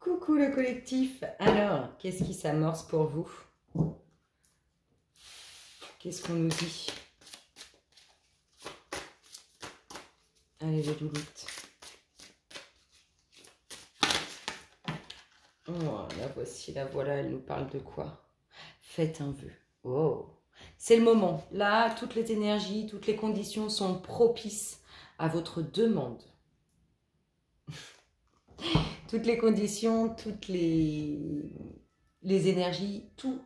Coucou le collectif. Alors, qu'est-ce qui s'amorce pour vous? Qu'est-ce qu'on nous dit? Allez, les louloutes. Oh, la voici, la voilà, elle nous parle de quoi? Faites un vœu. Oh, c'est le moment. Là, toutes les énergies, toutes les conditions sont propices à votre demande. Toutes les conditions, toutes les énergies, tout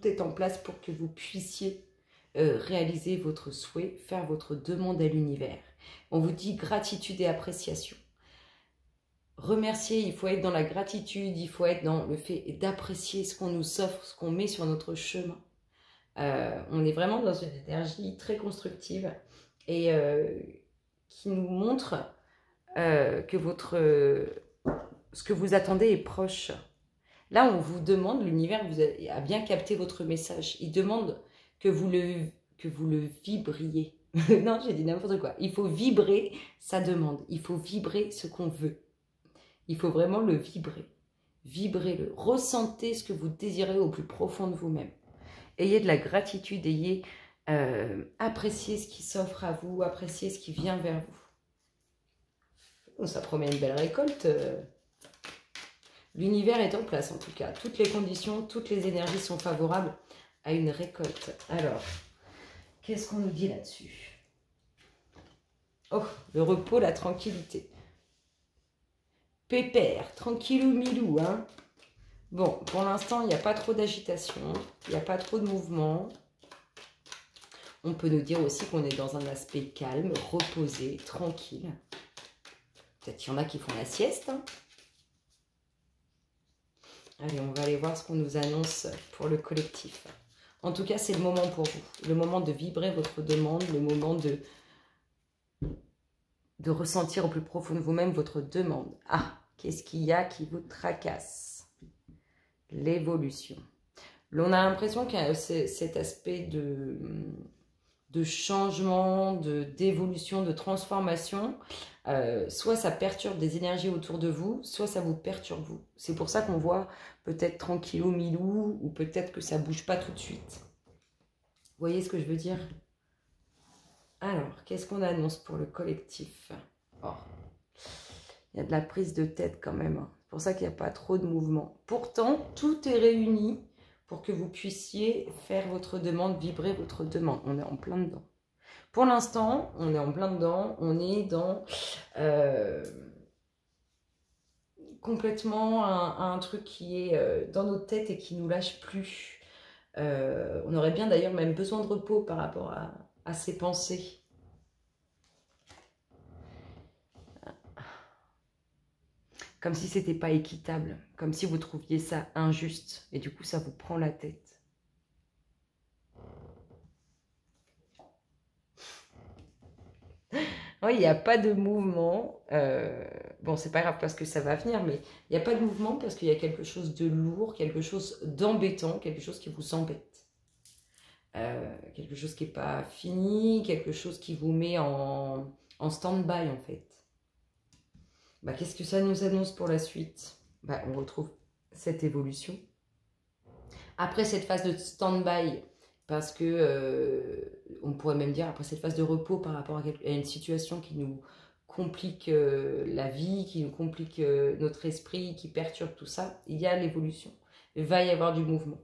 est en place pour que vous puissiez réaliser votre souhait, faire votre demande à l'univers. On vous dit gratitude et appréciation. Remercier, il faut être dans la gratitude, il faut être dans le fait d'apprécier ce qu'on nous offre, ce qu'on met sur notre chemin. On est vraiment dans une énergie très constructive et qui nous montre que ce que vous attendez est proche. Là, on vous demande, l'univers a bien capté votre message. Il demande que vous le vibriez. Non, j'ai dit n'importe quoi. Il faut vibrer sa demande. Il faut vibrer ce qu'on veut. Il faut vraiment le vibrer. Vibrez-le. Ressentez ce que vous désirez au plus profond de vous-même. Ayez de la gratitude. Appréciez ce qui s'offre à vous. Appréciez ce qui vient vers vous. Oh, ça promet une belle récolte. L'univers est en place en tout cas. Toutes les conditions, toutes les énergies sont favorables à une récolte. Alors, qu'est-ce qu'on nous dit là-dessus? Oh, le repos, la tranquillité. Pépère, tranquillou milou, hein. Bon, pour l'instant, il n'y a pas trop d'agitation, il n'y a pas trop de mouvement. On peut nous dire aussi qu'on est dans un aspect calme, reposé, tranquille. Peut-être qu'il y en a qui font la sieste, hein. Allez, on va aller voir ce qu'on nous annonce pour le collectif. En tout cas, c'est le moment pour vous. Le moment de vibrer votre demande, le moment de ressentir au plus profond de vous-même votre demande. Ah, qu'est-ce qu'il y a qui vous tracasse? L'évolution. On a l'impression qu'il y a cet aspect de changement, d'évolution, de transformation. Soit ça perturbe des énergies autour de vous, soit ça vous perturbe vous. C'est pour ça qu'on voit peut-être tranquillou milou, ou peut-être que ça ne bouge pas tout de suite. Vous voyez ce que je veux dire? Alors, qu'est-ce qu'on annonce pour le collectif? Oh, il y a de la prise de tête quand même. C'est pour ça qu'il n'y a pas trop de mouvement. Pourtant, tout est réuni pour que vous puissiez faire votre demande, vibrer votre demande. On est en plein dedans. Pour l'instant, on est en plein dedans. On est dans complètement un truc qui est dans notre tête et qui ne nous lâche plus. On aurait bien d'ailleurs même besoin de repos par rapport à ces pensées. Comme si c'était pas équitable, comme si vous trouviez ça injuste, et du coup ça vous prend la tête. Oui, il n'y a pas de mouvement. Bon, c'est pas grave parce que ça va venir, mais il n'y a pas de mouvement parce qu'il y a quelque chose de lourd, quelque chose d'embêtant, quelque chose qui vous embête. Quelque chose qui n'est pas fini, quelque chose qui vous met en stand-by en fait. Bah, qu'est-ce que ça nous annonce pour la suite? Bah, on retrouve cette évolution. Après cette phase de stand-by, parce que on pourrait même dire après cette phase de repos par rapport à une situation qui nous complique la vie, qui nous complique notre esprit, qui perturbe tout ça, il y a l'évolution. Il va y avoir du mouvement. De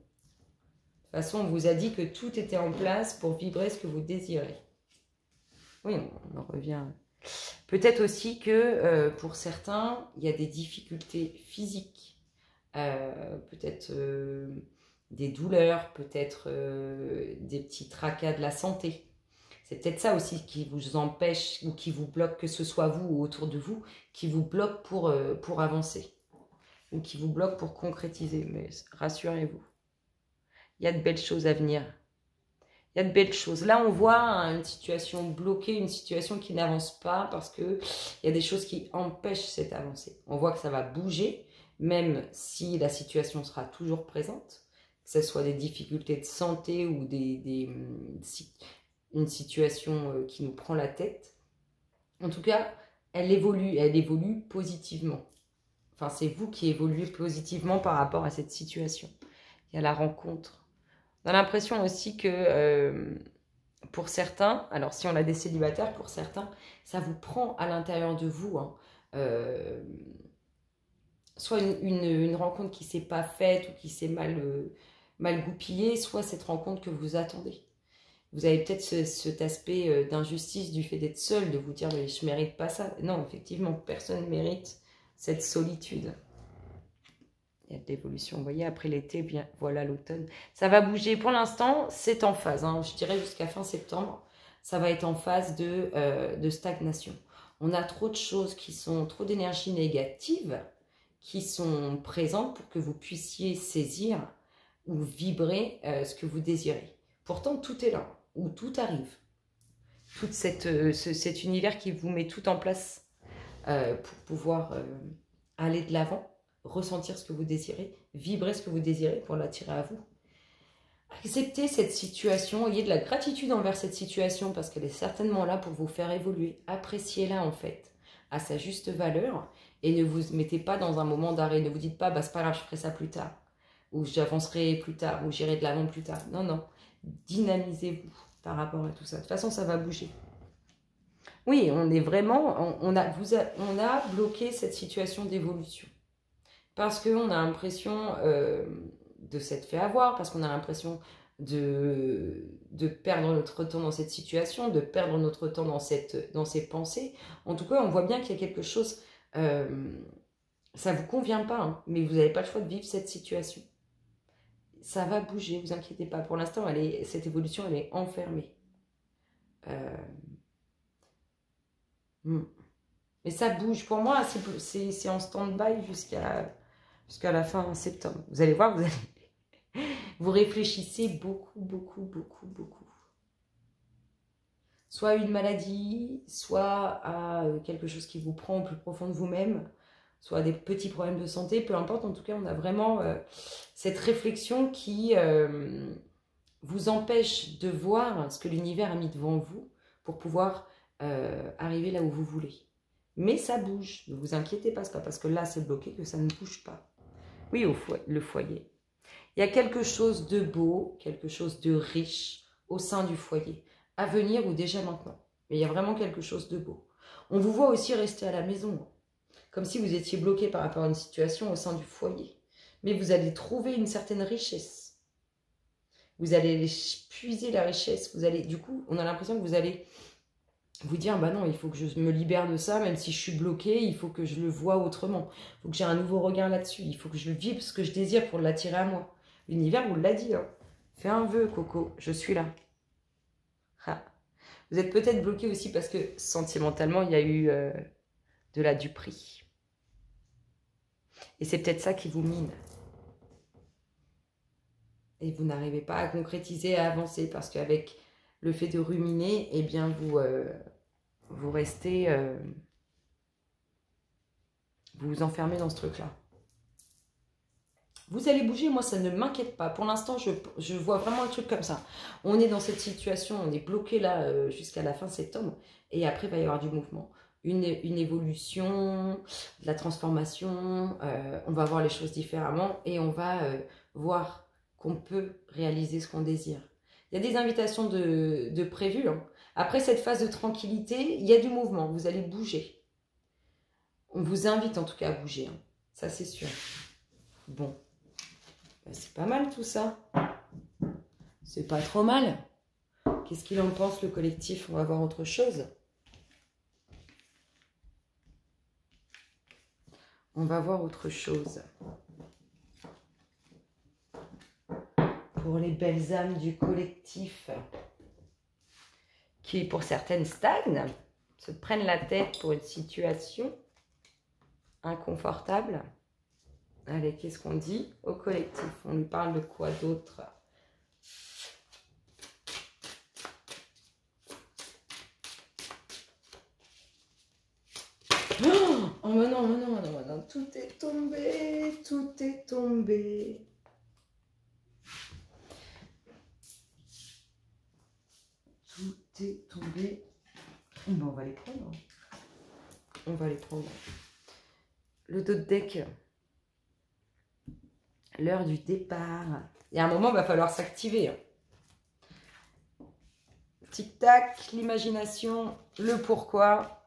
toute façon, on vous a dit que tout était en place pour vibrer ce que vous désirez. Oui, on en revient. Peut-être aussi que pour certains, il y a des difficultés physiques. Peut-être des douleurs, peut-être des petits tracas de la santé. C'est peut-être ça aussi qui vous empêche ou qui vous bloque, que ce soit vous ou autour de vous, qui vous bloque pour avancer ou qui vous bloque pour concrétiser. Mais rassurez-vous, il y a de belles choses à venir. Il y a de belles choses. Là, on voit une situation bloquée, une situation qui n'avance pas parce qu'il y a des choses qui empêchent cette avancée. On voit que ça va bouger, même si la situation sera toujours présente, que ce soit des difficultés de santé ou une situation qui nous prend la tête. En tout cas, elle évolue positivement. Enfin, c'est vous qui évoluez positivement par rapport à cette situation. Il y a la rencontre. On a l'impression aussi que pour certains, alors si on a des célibataires, pour certains, ça vous prend à l'intérieur de vous. Hein, soit une rencontre qui ne s'est pas faite ou qui s'est mal goupillée, soit cette rencontre que vous attendez. Vous avez peut-être cet aspect d'injustice du fait d'être seul, de vous dire mais je ne mérite pas ça. Non, effectivement, personne ne mérite cette solitude. Il y a de l'évolution, vous voyez, après l'été, bien voilà l'automne. Ça va bouger. Pour l'instant, c'est en phase. Hein, je dirais jusqu'à fin septembre, ça va être en phase de stagnation. On a trop de choses qui sont, trop d'énergie négative qui sont présentes pour que vous puissiez saisir ou vibrer ce que vous désirez. Pourtant, tout est là, ou tout arrive. Tout cet univers qui vous met tout en place pour pouvoir aller de l'avant, ressentir ce que vous désirez, vibrer ce que vous désirez pour l'attirer à vous. Acceptez cette situation, ayez de la gratitude envers cette situation parce qu'elle est certainement là pour vous faire évoluer. Appréciez-la en fait à sa juste valeur et ne vous mettez pas dans un moment d'arrêt. Ne vous dites pas, bah, c'est pas grave, je ferai ça plus tard, ou j'avancerai plus tard, ou j'irai de l'avant plus tard. Non, non, dynamisez-vous par rapport à tout ça. De toute façon, ça va bouger. Oui, on est vraiment, on a bloqué cette situation d'évolution. Parce qu'on a l'impression de s'être fait avoir, parce qu'on a l'impression de perdre notre temps dans cette situation, de perdre notre temps dans ces pensées. En tout cas, on voit bien qu'il y a quelque chose, ça ne vous convient pas, hein, mais vous n'avez pas le choix de vivre cette situation. Ça va bouger, vous inquiétez pas. Pour l'instant, cette évolution, elle est enfermée. Mais ça bouge. Pour moi, c'est en stand-by jusqu'à la fin septembre. Vous allez voir, vous réfléchissez beaucoup, beaucoup, beaucoup, beaucoup. Soit à une maladie, soit à quelque chose qui vous prend au plus profond de vous-même, soit à des petits problèmes de santé, peu importe. En tout cas, on a vraiment cette réflexion qui vous empêche de voir ce que l'univers a mis devant vous pour pouvoir arriver là où vous voulez. Mais ça bouge, ne vous inquiétez pas, c'est pas parce que là c'est bloqué que ça ne bouge pas. Oui, le foyer. Il y a quelque chose de beau, quelque chose de riche au sein du foyer, à venir ou déjà maintenant. Mais il y a vraiment quelque chose de beau. On vous voit aussi rester à la maison, comme si vous étiez bloqué par rapport à une situation au sein du foyer. Mais vous allez trouver une certaine richesse. Vous allez puiser la richesse. Du coup, on a l'impression que vous allez vous dire, bah non, il faut que je me libère de ça, même si je suis bloquée, il faut que je le vois autrement. Il faut que j'ai un nouveau regard là-dessus. Il faut que je vive ce que je désire pour l'attirer à moi. L'univers vous l'a dit. Hein. Fais un vœu, Coco, je suis là. Ah. Vous êtes peut-être bloqué aussi parce que sentimentalement, il y a eu de la duperie. Et c'est peut-être ça qui vous mine. Et vous n'arrivez pas à concrétiser, à avancer, parce qu'avec le fait de ruminer, eh bien, vous restez... vous vous enfermez dans ce truc-là. Vous allez bouger, moi ça ne m'inquiète pas. Pour l'instant, je vois vraiment un truc comme ça. On est dans cette situation, on est bloqué là jusqu'à la fin septembre. Et après, il va y avoir du mouvement. Une évolution, de la transformation. On va voir les choses différemment. Et on va voir qu'on peut réaliser ce qu'on désire. Il y a des invitations de prévues. Hein. Après cette phase de tranquillité, il y a du mouvement. Vous allez bouger. On vous invite en tout cas à bouger. Hein. Ça, c'est sûr. Bon. C'est pas mal tout ça. C'est pas trop mal. Qu'est-ce qu'il en pense le collectif? On va voir autre chose. On va voir autre chose. Pour les belles âmes du collectif, qui pour certaines stagnent, se prennent la tête pour une situation inconfortable. Allez, qu'est-ce qu'on dit au collectif? On lui parle de quoi d'autre? Oh, mais non, mais non, mais non, mais non, tout est tombé, tout est tombé. Tout est tombé. Bon, on va les prendre. On va les prendre. Le dos de deck. L'heure du départ. Il y a un moment, il va falloir s'activer. Tic-tac, l'imagination, le pourquoi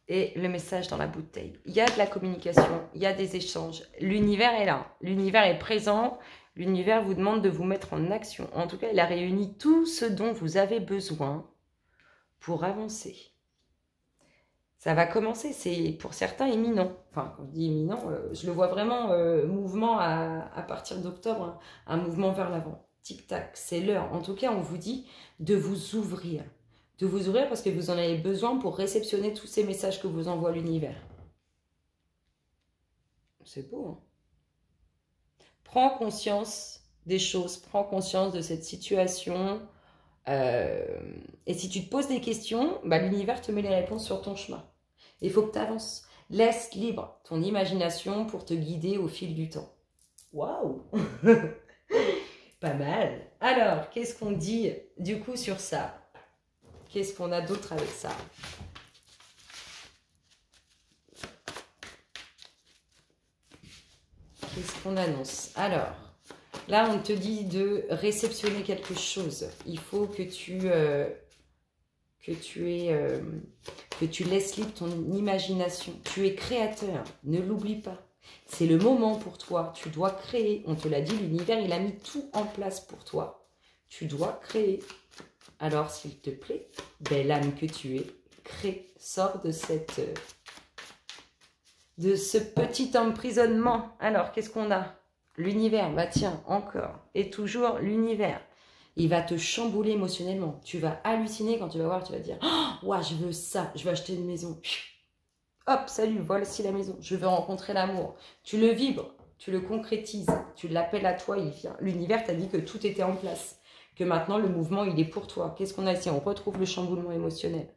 et le message dans la bouteille. Il y a de la communication, il y a des échanges. L'univers est là, l'univers est présent. L'univers vous demande de vous mettre en action. En tout cas, il a réuni tout ce dont vous avez besoin pour avancer. Ça va commencer, c'est pour certains imminent. Enfin, quand je dis imminent, je le vois vraiment mouvement à partir d'octobre, hein, un mouvement vers l'avant. Tic-tac, c'est l'heure. En tout cas, on vous dit de vous ouvrir. De vous ouvrir parce que vous en avez besoin pour réceptionner tous ces messages que vous envoie l'univers. C'est beau, hein? Prends conscience des choses, prends conscience de cette situation. Et si tu te poses des questions, bah, l'univers te met les réponses sur ton chemin. Il faut que tu avances. Laisse libre ton imagination pour te guider au fil du temps. Waouh! Pas mal. Alors, qu'est-ce qu'on dit du coup sur ça? Qu'est-ce qu'on a d'autre avec ça? Qu'est-ce qu'on annonce? Alors, là, on te dit de réceptionner quelque chose. Il faut que tu laisses libre ton imagination. Tu es créateur, ne l'oublie pas. C'est le moment pour toi, tu dois créer. On te l'a dit, l'univers, il a mis tout en place pour toi. Tu dois créer. Alors, s'il te plaît, belle âme que tu es, crée, sors de ce petit emprisonnement. Alors, qu'est-ce qu'on a? L'univers, bah tiens, encore et toujours l'univers. Il va te chambouler émotionnellement. Tu vas halluciner quand tu vas voir, tu vas dire « Oh, ouais, je veux ça, je veux acheter une maison. » Hop, salut, voici la maison. Je veux rencontrer l'amour. Tu le vibres, tu le concrétises, tu l'appelles à toi, il vient. L'univers t'a dit que tout était en place, que maintenant le mouvement, il est pour toi. Qu'est-ce qu'on a ici? On retrouve le chamboulement émotionnel.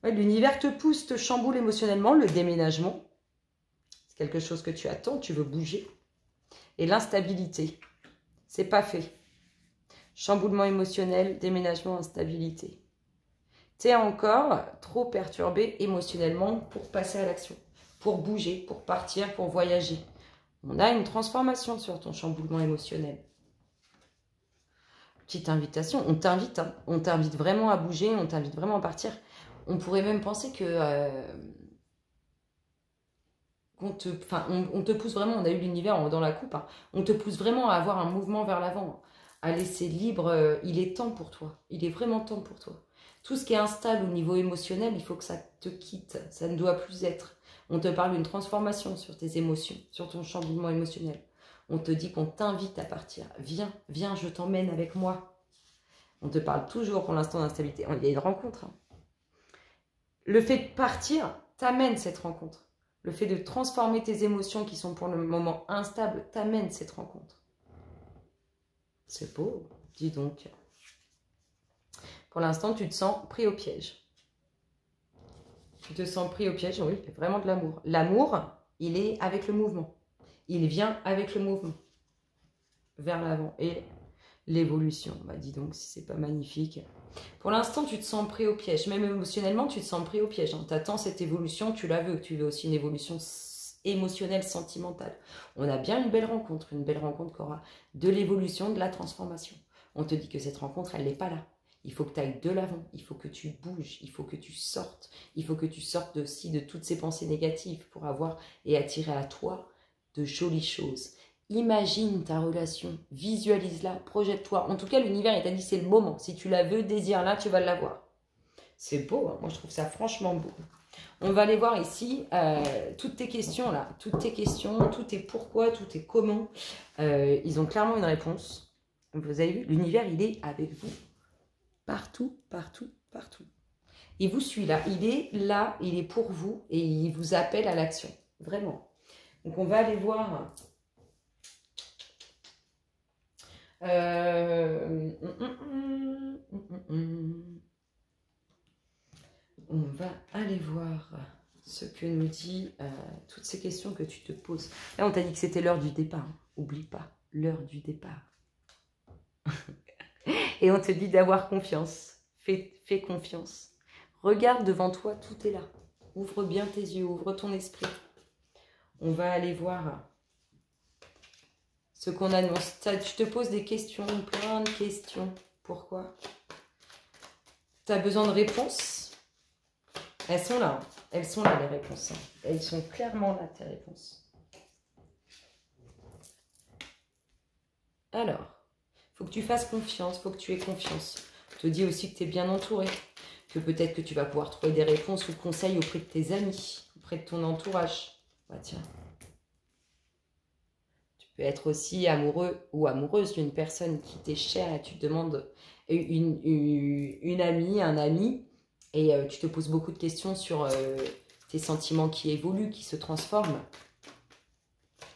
Ouais, l'univers te pousse, te chamboule émotionnellement. Le déménagement, c'est quelque chose que tu attends, tu veux bouger. Et l'instabilité, c'est pas fait. Chamboulement émotionnel, déménagement, instabilité. Tu es encore trop perturbé émotionnellement pour passer à l'action, pour bouger, pour partir, pour voyager. On a une transformation sur ton chamboulement émotionnel. Petite invitation, on t'invite, hein. On t'invite vraiment à bouger, on t'invite vraiment à partir. On pourrait même penser que on te pousse vraiment, on a eu l'univers dans la coupe, hein. On te pousse vraiment à avoir un mouvement vers l'avant, à laisser libre. Il est temps pour toi, il est vraiment temps pour toi. Tout ce qui est instable au niveau émotionnel, il faut que ça te quitte, ça ne doit plus être. On te parle d'une transformation sur tes émotions, sur ton chamboulement émotionnel. On te dit qu'on t'invite à partir. Viens, viens, je t'emmène avec moi. On te parle toujours pour l'instant d'instabilité. Il y a une rencontre, hein. Le fait de partir t'amène cette rencontre. Le fait de transformer tes émotions qui sont pour le moment instables t'amène cette rencontre. C'est beau, dis donc. Pour l'instant, tu te sens pris au piège. Tu te sens pris au piège, oui, vraiment de l'amour. L'amour, il est avec le mouvement. Il vient avec le mouvement. Vers l'avant. Et l'évolution. Bah dis donc, si c'est pas magnifique. Pour l'instant, tu te sens pris au piège. Même émotionnellement, tu te sens pris au piège, hein. Tu attends cette évolution, tu la veux. Tu veux aussi une évolution émotionnelle, sentimentale. On a bien une belle rencontre qui aura de l'évolution, de la transformation. On te dit que cette rencontre, elle n'est pas là. Il faut que tu ailles de l'avant, il faut que tu bouges, il faut que tu sortes. Il faut que tu sortes aussi de toutes ces pensées négatives pour avoir et attirer à toi de jolies choses. Imagine ta relation, visualise-la, projette-toi. En tout cas, l'univers, il t'a dit c'est le moment. Si tu la veux, désire-la, tu vas l'avoir. C'est beau, hein. Moi je trouve ça franchement beau. On va aller voir ici toutes tes questions là, toutes tes questions, tout est pourquoi, tout est comment. Ils ont clairement une réponse. Vous avez vu, l'univers, il est avec vous. Partout, partout, partout. Il vous suit là, il est pour vous et il vous appelle à l'action. Vraiment. Donc on va aller voir... On va aller voir ce que nous dit toutes ces questions que tu te poses. Là, on t'a dit que c'était l'heure du départ. Hein. Oublie pas, l'heure du départ. Et on te dit d'avoir confiance. Fais confiance. Regarde devant toi, tout est là. Ouvre bien tes yeux, ouvre ton esprit. On va aller voir ce qu'on annonce. Tu te poses des questions, plein de questions. Pourquoi? Tu as besoin de réponses? Elles sont là. Elles sont là, les réponses. Elles sont clairement là, tes réponses. Alors, il faut que tu fasses confiance, il faut que tu aies confiance. Je te dis aussi que tu es bien entouré, que peut-être que tu vas pouvoir trouver des réponses ou conseils auprès de tes amis, auprès de ton entourage. Bah tiens. Tu peux être aussi amoureux ou amoureuse d'une personne qui t'est chère et tu te demandes une amie, un ami, et tu te poses beaucoup de questions sur tes sentiments qui évoluent, qui se transforment.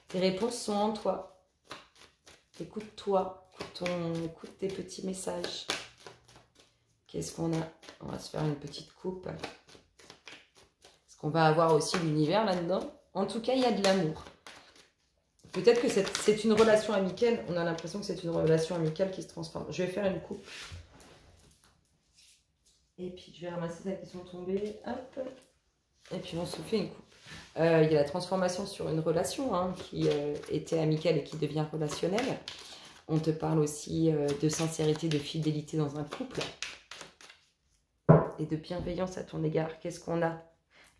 Tes réponses sont en toi. Écoute-toi. Écoute tes petits messages. Qu'est-ce qu'on a? On va se faire une petite coupe. Est-ce qu'on va avoir aussi l'univers là-dedans? En tout cas, il y a de l'amour. Peut-être que c'est une relation amicale. On a l'impression que c'est une relation amicale qui se transforme. Je vais faire une coupe. Et puis, je vais ramasser celles qui sont tombées. Hop. Et puis, on se fait une coupe. Il y a la transformation sur une relation hein, qui était amicale et qui devient relationnelle. On te parle aussi de sincérité, de fidélité dans un couple. Et de bienveillance à ton égard. Qu'est-ce qu'on a?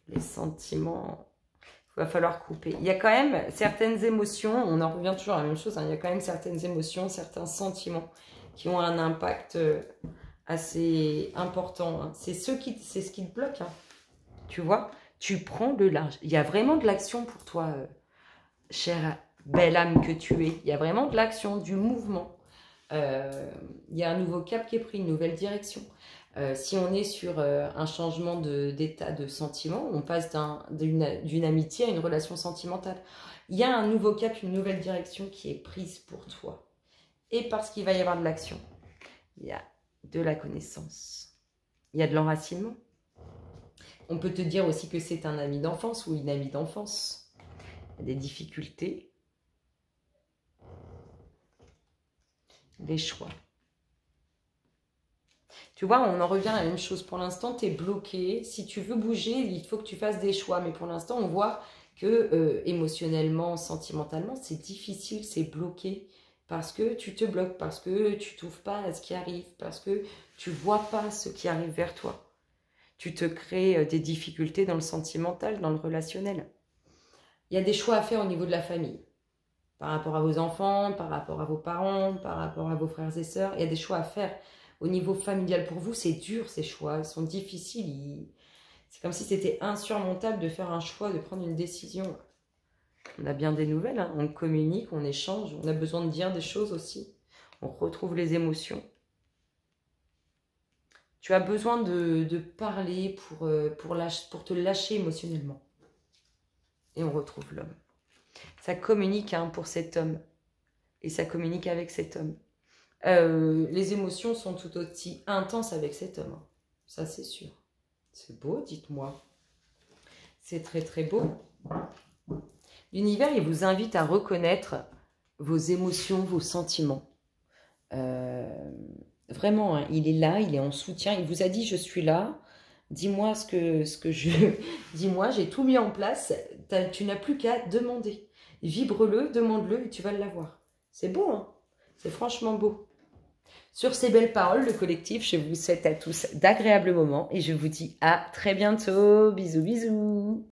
Les sentiments. Il va falloir couper. Il y a quand même certaines émotions, on en revient toujours à la même chose, hein, il y a quand même certaines émotions, certains sentiments qui ont un impact assez important. Hein. C'est ce qui te bloque. Hein. Tu vois, tu prends le large. Il y a vraiment de l'action pour toi, chère belle âme que tu es. Il y a vraiment de l'action, du mouvement. Il y a un nouveau cap qui est pris, une nouvelle direction. Si on est sur un changement d'état de sentiment, on passe d'une amitié à une relation sentimentale. Il y a un nouveau cap, une nouvelle direction qui est prise pour toi. Et parce qu'il va y avoir de l'action, il y a de la connaissance. Il y a de l'enracinement. On peut te dire aussi que c'est un ami d'enfance ou une amie d'enfance. Il y a des difficultés. Des choix. Tu vois, on en revient à la même chose. Pour l'instant, tu es bloqué. Si tu veux bouger, il faut que tu fasses des choix. Mais pour l'instant, on voit que émotionnellement, sentimentalement, c'est difficile, c'est bloqué. Parce que tu te bloques, parce que tu t'ouvres pas à ce qui arrive, parce que tu vois pas ce qui arrive vers toi. Tu te crées des difficultés dans le sentimental, dans le relationnel. Il y a des choix à faire au niveau de la famille. Par rapport à vos enfants, par rapport à vos parents, par rapport à vos frères et sœurs. Il y a des choix à faire. Au niveau familial, pour vous, c'est dur ces choix. Ils sont difficiles. C'est comme si c'était insurmontable de faire un choix, de prendre une décision. On a bien des nouvelles. Hein. On communique, on échange. On a besoin de dire des choses aussi. On retrouve les émotions. Tu as besoin de parler pour te lâcher émotionnellement. Et on retrouve l'homme. Ça communique hein, pour cet homme. Et ça communique avec cet homme. Les émotions sont tout aussi intenses avec cet homme. Ça, c'est sûr. C'est beau, dites-moi. C'est très, très beau. L'univers, il vous invite à reconnaître vos émotions, vos sentiments. Vraiment, hein, il est là, il est en soutien. Il vous a dit, je suis là. Dis-moi ce que je... Dis-moi, j'ai tout mis en place. Tu n'as plus qu'à demander. Vibre-le, demande-le et tu vas l'avoir. C'est beau, hein? C'est franchement beau. Sur ces belles paroles, le collectif, je vous souhaite à tous d'agréables moments et je vous dis à très bientôt. Bisous, bisous.